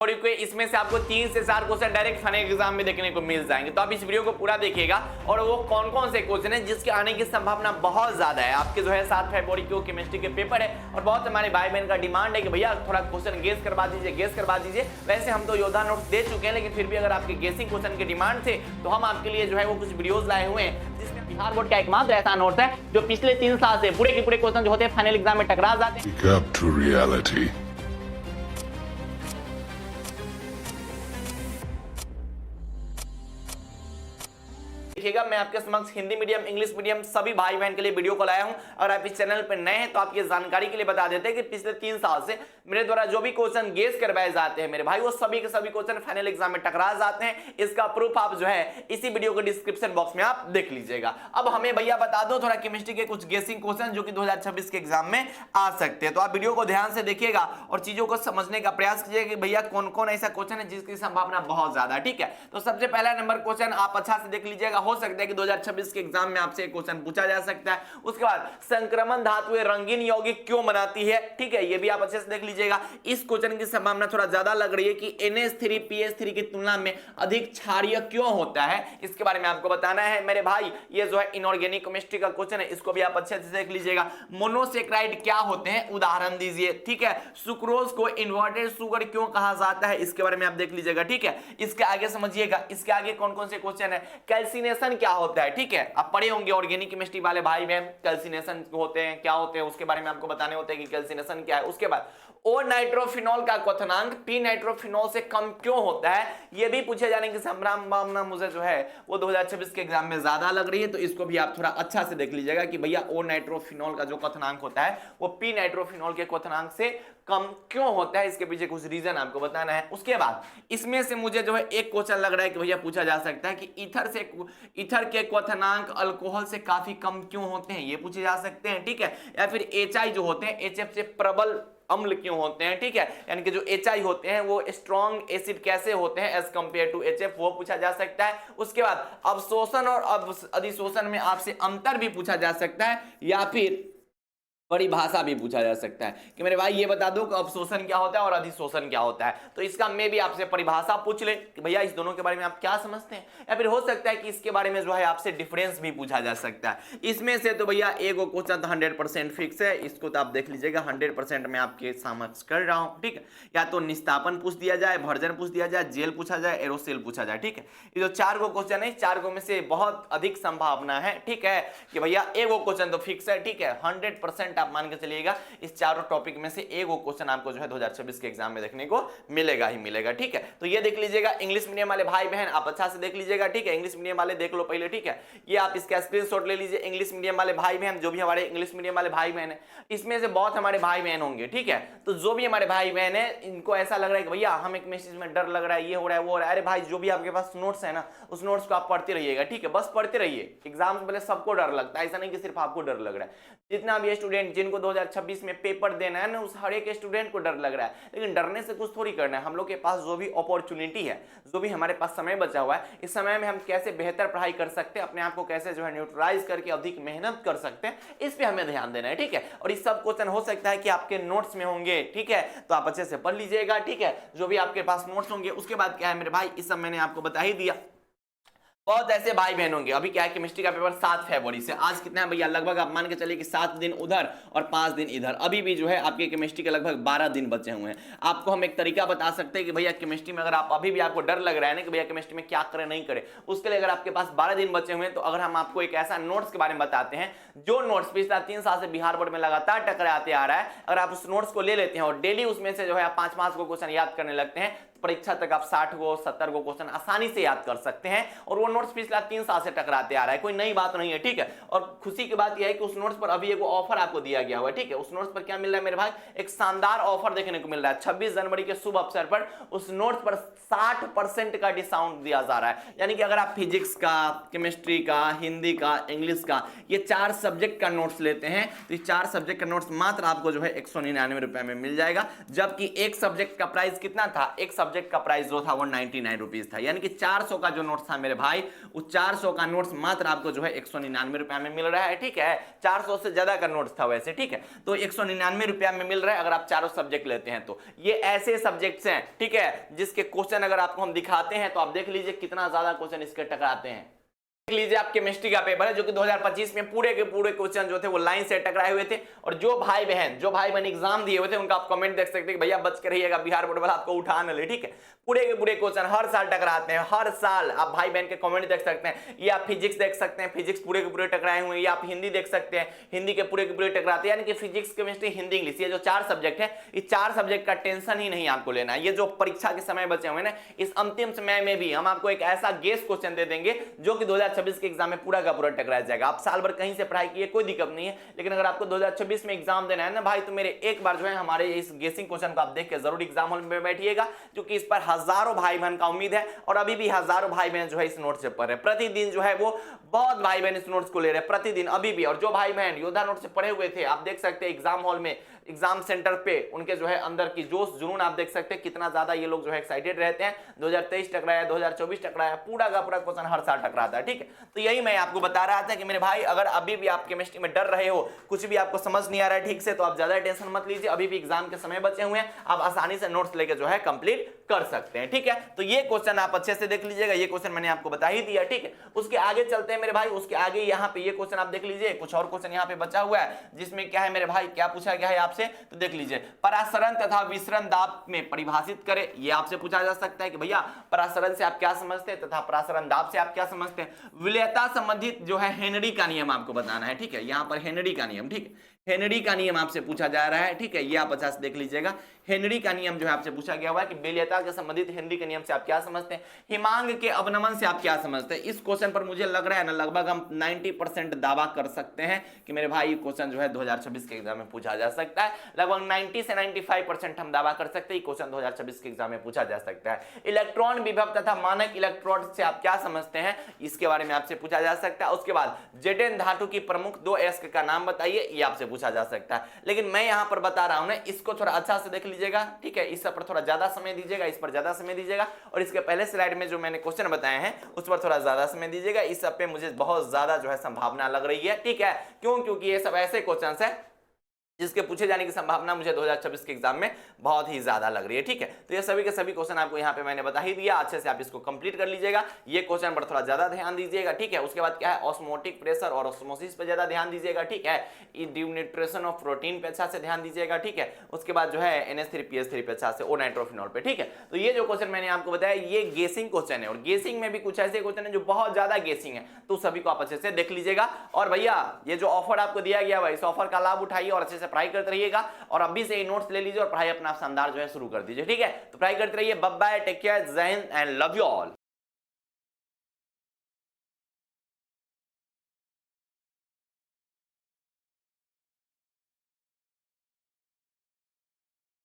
और इसमें से आपको 3 से 4 क्वेश्चन डायरेक्ट फाइनल एग्जाम में देखने को मिल जाएंगे। तो आप इस वीडियो को पूरा देखिएगा और वो कौन कौन से क्वेश्चन है जिसके आने की संभावना बहुत ज्यादा है। आपके जो है 7 फरवरी को केमिस्ट्री के पेपर है और बहुत हमारे भाई बहन का डिमांड है कि भैया थोड़ा क्वेश्चन गेस करवा दीजिए। वैसे हम तो योद्धा नोट्स दे चुके हैं, लेकिन फिर भी अगर आपके गेसिंग क्वेश्चन के डिमांड थे तो हम आपके लिए जो है वो कुछ वीडियोस लाए हुए हैं जिसमें बिहार बोर्ड का एकमात्र ऐसा नोट्स है जो पिछले 3 साल से पूरे के पूरे क्वेश्चन जो होते हैं फाइनल एग्जाम में टकरा जाते हैं। देखिएगा, मैं आपके समक्ष हिंदी मीडियम, इंग्लिश मीडियम सभी भाई बहन के लिए वीडियो को लाया हूं। और आप इस चैनल पर नए हैं तो आप ये जानकारी के लिए बता देते हैं कि पिछले 3 साल से मेरे द्वारा जो भी क्वेश्चन गेस करवाए जाते हैं मेरे भाई, वो सभी के सभी क्वेश्चन फाइनल एग्जाम में टकरा जाते हैं। इसका प्रूफ आप जो है इसी वीडियो के डिस्क्रिप्शन बॉक्स में आप देख लीजिएगा। अब हमें भैया बता दो थोड़ा केमिस्ट्री के कुछ गेसिंग क्वेश्चन जो कि 2026 के एग्जाम में आ सकते हैं। तो आप वीडियो को ध्यान से देखिएगा और चीजों को समझने का प्रयास कीजिएगा कि भैया कौन कौन ऐसा क्वेश्चन है जिसकी संभावना बहुत ज्यादा है। ठीक है, तो सबसे पहला नंबर क्वेश्चन आप अच्छा से देख लीजिएगा, हो सकता है कि 2026 के एग्जाम में आपसे क्वेश्चन पूछा जा सकता है। उसके बाद संक्रमण धातुएं रंगीन यौगिक क्यों बनाती है, ठीक है, ये भी आप अच्छे से देख लीजिएगा। इस क्वेश्चन की संभावना थोड़ा ज्यादा लग रही है कि NH3 PH3 की तुलना में अधिक क्षारीय क्यों होता है, इसके बारे में आपको बताना है मेरे भाई। ये जो है इनऑर्गेनिक केमिस्ट्री का क्वेश्चन है, इसको भी आप अच्छे से देख लीजिएगा। मोनोसेक्राइड क्या होते हैं, उदाहरण दीजिए। ठीक है, सुक्रोज को इन्वर्टेड शुगर क्यों कहा जाता है, इसके बारे में आप देख लीजिएगा। ठीक है, इसके आगे समझिएगा, इसके आगे कौन कौन से क्वेश्चन है। कैल्सिनेशन क्या होता है, ठीक है, आप पढ़े होंगे ऑर्गेनिक केमिस्ट्री वाले भाई बहन, कैल्सिनेशन होते हैं क्या होते हैं उसके बारे में आपको बताने होते हैं कि कैल्सिनेशन क्या है। उसके बाद ओ नाइट्रोफिनॉल का क्वथनांक पी नाइट्रोफिनॉल से कम क्यों होता है, यह भी पूछे जाने की संभावना मुझे जो है वो 2026 के एग्जाम में ज्यादा लग रही है। तो इसको भी आप थोड़ा अच्छा से देख लीजिएगा कि भैया ओ नाइट्रोफिनॉल का जो क्वथनांक होता है वो पी नाइट्रोफिनॉल के क्वथनांक से कम क्यों होता है, इसके पीछे कुछ रीजन आपको बताना है। उसके बाद इसमें से मुझे जो है एक क्वेश्चन लग रहा है कि भैया पूछा जा सकता है कि ईथर के क्वथनांक अल्कोहल से काफी कम क्यों होते हैं, ये पूछे जा सकते हैं। ठीक है, या फिर HI जो होते हैं HF से प्रबल अम्ल क्यों होते हैं। ठीक है, यानी कि जो HI होते हैं वो स्ट्रॉन्ग एसिड कैसे होते हैं एज कंपेयर टू HF, वो पूछा जा सकता है। उसके बाद अवशोषण और अधिशोषण में आपसे अंतर भी पूछा जा सकता है या फिर परिभाषा भी पूछा जा सकता है कि मेरे भाई ये बता दो कि अवशोषण क्या होता है और अधिशोषण क्या होता है। तो इसका मैं भी आपसे परिभाषा पूछ ले कि भैया इस दोनों के बारे में आप क्या समझते हैं, या फिर हो सकता है कि इसके बारे में जो है आपसे डिफरेंस भी पूछा जा सकता है। इसमें से तो भैया एगो क्वेश्चन तो 100% फिक्स है, इसको तो आप देख लीजिएगा, 100% मैं आपके समक्ष कर रहा हूँ। ठीक है, या तो निस्तापन पूछ दिया जाए, भर्जन पूछ दिया जाए, जेल पूछा जाए, एरोसेल पूछा जाए। ठीक है, ये जो 4 गो क्वेश्चन है, 4 गो में से बहुत अधिक संभावना है। ठीक है, कि भैया एगो क्वेश्चन तो फिक्स है। ठीक है, 100% आप मान के चलिएगा इस चारों टॉपिक में से एक क्वेश्चन आपको जो है 2026 के एग्जाम में देखने को मिलेगा ही मिलेगा। ठीक है, तो ये देख लीजिएगा इंग्लिश मीडियम वाले भाई बहन, आप अच्छा से देख लीजिएगा। ठीक है, इंग्लिश मीडियम वाले देख लो पहले। ठीक है, ये आप इसका स्क्रीनशॉट ले लीजिए। इंग्लिश मीडियम वाले भाई बहन, जो भी हमारे इंग्लिश मीडियम वाले भाई बहन है, इसमें से बहुत हमारे भाई बहन होंगे। ठीक है, तो जो भी हमारे भाई बहन है इनको ऐसा लग रहा है कि भैया हम एक मैसेज में डर लग रहा है, ये हो रहा है वो हो रहा है। अरे भाई, जो भी आपके पास नोट्स है ना, उस नोट्स को आप पढ़ते रहिएगा। ठीक है, बस पढ़ते रहिए। एग्जाम से पहले सबको डर लगता है, ऐसा नहीं कि सिर्फ आपको डर लग रहा है। जितना भी स्टूडेंट जिनको 2026 में पेपर देना है ना, उस हर एक स्टूडेंट को डर लग रहा है, लेकिन डरने से कुछ थोड़ी करना है। हम लोग के पास जो भी अपॉर्चुनिटी है, जो भी हमारे पास समय बचा हुआ है, इस समय में हम कैसे बेहतर पढ़ाई कर सकते हैं, अपने आप को कैसे जो है न्यूट्रलाइज करके अधिक मेहनत कर सकते हैं, इस पे हमें ध्यान देना है। ठीक है, और इस सब क्वेश्चन हो सकता है कि आपके नोट्स में होंगे। ठीक है, तो आप अच्छे से पढ़ लीजिएगा। ठीक है, जो भी आपके पास नोट्स होंगे। उसके बाद क्या है मेरे भाई, इस सब मैंने आपको बता ही दिया। बहुत ऐसे भाई बहन होंगे, अभी क्या है केमिस्ट्री का पेपर 7 फरवरी से, आज कितना है भैया, लगभग आप मान के चलिए कि 7 दिन उधर और 5 दिन इधर। अभी भी जो है आपके केमिस्ट्री के लगभग 12 दिन बचे हुए हैं। आपको हम एक तरीका बता सकते हैं कि भैया केमिस्ट्री में अगर आप अभी भी आपको डर लग रहा है ना कि भैया केमिस्ट्री में क्या करें नहीं करें, उसके लिए अगर आपके पास 12 दिन बचे हुए हैं, तो अगर हम आपको एक ऐसा नोट्स के बारे में बताते हैं जो नोट्स पिछला 3 साल से बिहार बोर्ड में लगातार टकराते आ रहा है, अगर आप उस नोट्स को ले लेते हैं और डेली उसमें से जो है आप 5-5 को क्वेश्चन याद करने लगते हैं, परीक्षा तक आप 60 गो 70 गो क्वेश्चन आसानी से याद कर सकते हैं। और वो नोट्स पिछला 3 साल से टकराते आ रहा है, कोई नई बात नहीं है। ठीक है, और खुशी की बात यह है कि उस नोट्स पर अभी एक ऑफर आपको दिया गया हुआ है। ठीक है, उस नोट्स पर क्या मिल रहा है मेरे भाई, एक शानदार ऑफर देखने को मिल रहा है। 26 जनवरी के शुभ अवसर पर उस नोट्स पर 60% का डिस्काउंट दिया जा रहा है। यानी कि अगर आप फिजिक्स का, केमिस्ट्री का, हिंदी का, इंग्लिश का, ये 4 सब्जेक्ट का नोट्स लेते हैं, तो ये 4 सब्जेक्ट का नोट्स मात्र आपको जो है 199 रुपए में मिल जाएगा। जबकि एक सब्जेक्ट का प्राइस कितना था, एक सब्जेक्ट का प्राइस जो था वो 99 रुपीज था। यानी कि 400 का जो नोट्स था मेरे भाई, भाई वो 400 का नोट्स मात्र आपको जो है 199 रुपया में मिल रहा है, ठीक है। 400 से ज्यादा का नोट्स था वैसे, ठीक है। तो 199 रुपया में मिल रहा है अगर आप चारों सब्जेक्ट लेते हैं तो। ये ऐसे सब्जेक्ट्स हैं, ठीक है, जिसके क्वेश्चन अगर आपको हम दिखाते हैं तो आप देख लीजिए कितना ज्यादा क्वेश्चन इसके टकराते हैं। देख लीजिए आप केमिस्ट्री का पेपर है जो कि 2025 में पूरे के पूरे क्वेश्चन जो थे वो लाइन से टकराए हुए थे, और जो भाई बहन एग्जाम दिए हुए थे उनका आप कमेंट देख सकते हैं कि भैया बच के रहिएगा, बिहार बोर्ड वाला आपको उठा न ले, ठीक है। पूरे के पूरे क्वेश्चन हर साल टकराते हैं, हर साल आप भाई बहन के कमेंट देख सकते हैं। ये आप फिजिक्स देख सकते हैं, फिजिक्स पूरे के पूरे टकराए हुए हैं। ये आप हिंदी देख सकते हैं, हिंदी के पूरे टकराते हैं। यानी कि फिजिक्स, केमिस्ट्री, हिंदी, इंग्लिश, ये जो 4 सब्जेक्ट है, इस 4 सब्जेक्ट का टेंशन ही नहीं आपको लेना है। ये जो परीक्षा के समय बचे हुए ना, इस अंतिम समय में भी हम आपको एक ऐसा गेस क्वेश्चन दे देंगे जो कि 2026 के एग्जाम में पूरा का पूरा टकराया जाएगा। आप साल भर कहीं से पढ़ाई किए कोई दिक्कत नहीं है, लेकिन अगर आपको 2026 में एग्जाम देना है ना भाई, तो मेरे एक बार जो है हमारे इस गेसिंग क्वेश्चन को आप देख के जरूर एग्जाम हॉल में बैठिएगा, क्योंकि इस पर हजारों भाई बहन का उम्मीद है, और अभी भी हजारों भाई बहन जो है इस नोट से पढ़ रहे हैं। प्रतिदिन जो है वो बहुत भाई बहन इस नोट्स को ले रहे हैं प्रतिदिन अभी भी। और जो भाई बहन योद्धा नोट से पढ़े हुए थे, आप देख सकते हैं एग्जाम हॉल में, एग्जाम सेंटर पे उनके जो है अंदर की जोश जुनून आप देख सकते हैं कितना ज्यादा ये लोग जो है एक्साइटेड रहते हैं। 2023 टकराया, 2024 टकराया, पूरा का पूरा क्वेश्चन हर साल टकराता है, ठीक है। तो यही मैं आपको बता रहा था कि मेरे भाई अगर अभी भी आप केमिस्ट्री में डर रहे हो, कुछ भी आपको समझ नहीं आ रहा है ठीक से, तो आप ज्यादा टेंशन मत लीजिए, अभी भी एग्जाम के समय बचे हुए हैं, आप आसानी से नोट्स लेके जो है कंप्लीट कर सकते हैं, ठीक है। तो ये क्वेश्चन आप अच्छे से देख लीजिएगा, ये क्वेश्चन मैंने आपको बता ही दिया, ठीक है। उसके आगे चलते हैं मेरे भाई, उसके आगे यहाँ पे ये क्वेश्चन आप देख लीजिए, कुछ और क्वेश्चन यहाँ पे बचा हुआ है जिसमें क्या है मेरे भाई, क्या पूछा गया है आपसे, तो देख लीजिए। परासरण तथा विसरण दाब में परिभाषित करें, ये आपसे पूछा जा सकता है कि भैया परासरण से आप क्या समझते हैं तथा परासरण दाब से आप क्या समझते हैं। विलेयता संबंधित जो है हेनरी का नियम आपको बताना है, ठीक है। यहाँ पर हेनरी का नियम, ठीक है, हेनरी का नियम आपसे पूछा जा रहा है, ठीक है। ये आप अच्छा से देख लीजिएगा, हेनरी का नियम जो है आपसे पूछा गया हुआ है कि विलेयता के संबंधित हेनरी के नियम से आप क्या समझते हैं, हिमांग के अवनमन से आप क्या समझते हैं। इस क्वेश्चन पर मुझे लग रहा है ना, लगभग हम 90% दावा कर सकते हैं कि मेरे भाई क्वेश्चन जो है 2026 के एग्जाम में पूछा जा सकता है। लगभग 90 से 95% हम दावा कर सकते हैं क्वेश्चन 2026 के एग्जाम में पूछा जा सकता है। इलेक्ट्रॉन विभव तथा मानक इलेक्ट्रोड से आप क्या समझते हैं, इसके बारे में आपसे पूछा जा सकता है। उसके बाद जेडेन धातु की प्रमुख 2 अयस्क का नाम बताइए, ये आपसे पूछा जा सकता है। लेकिन मैं यहां पर बता रहा हूं ना, इसको थोड़ा अच्छा से देख लीजिएगा, ठीक है। इस पर थोड़ा ज्यादा समय दीजिएगा, इस पर ज्यादा समय दीजिएगा, और इसके पहले स्लाइड में जो मैंने क्वेश्चन बताए हैं उस पर थोड़ा ज्यादा समय दीजिएगा। इस सब पे मुझे बहुत ज्यादा जो है संभावना लग रही है, ठीक है। क्यों? क्योंकि ये सब ऐसे क्वेश्चन है जिसके पूछे जाने की संभावना मुझे 2026 के एग्जाम में बहुत ही ज्यादा लग रही है, ठीक है। तो ये सभी के सभी क्वेश्चन आपको यहाँ पे मैंने बता ही दिया, अच्छे से आप इसको कंप्लीट कर लीजिएगा। ये क्वेश्चन पर थोड़ा ज्यादा ध्यान दीजिएगा, ठीक है। उसके बाद क्या है, ऑस्मोटिक प्रेशर और ऑस्मोसिस पे ज्यादा ध्यान दीजिएगा, ठीक है। डिन्यूट्रेशन ऑफ प्रोटीन पे अच्छा से ध्यान दीजिएगा, ठीक है। उसके बाद जो है NH3PH3 पे अच्छा से, ओ नाइट्रोफिनॉल पे, ठीक है। तो ये जो क्वेश्चन मैंने आपको बताया ये गेसिंग क्वेश्चन है, और गेसिंग में भी कुछ ऐसे क्वेश्चन है जो बहुत ज्यादा गेसिंग है, तो सभी को आप अच्छे से देख लीजिएगा। और भैया ये जो ऑफर आपको दिया गया है इस ऑफर का लाभ उठाइए और अच्छे से पढ़ाई करते रहिएगा, और अभी से नोट्स ले लीजिए और पढ़ाई अपना शानदार जो है शुरू कर दीजिए, ठीक है। तो पढ़ाई करते रहिए, बाय बाय, टेक केयर, जय Hind and love you all.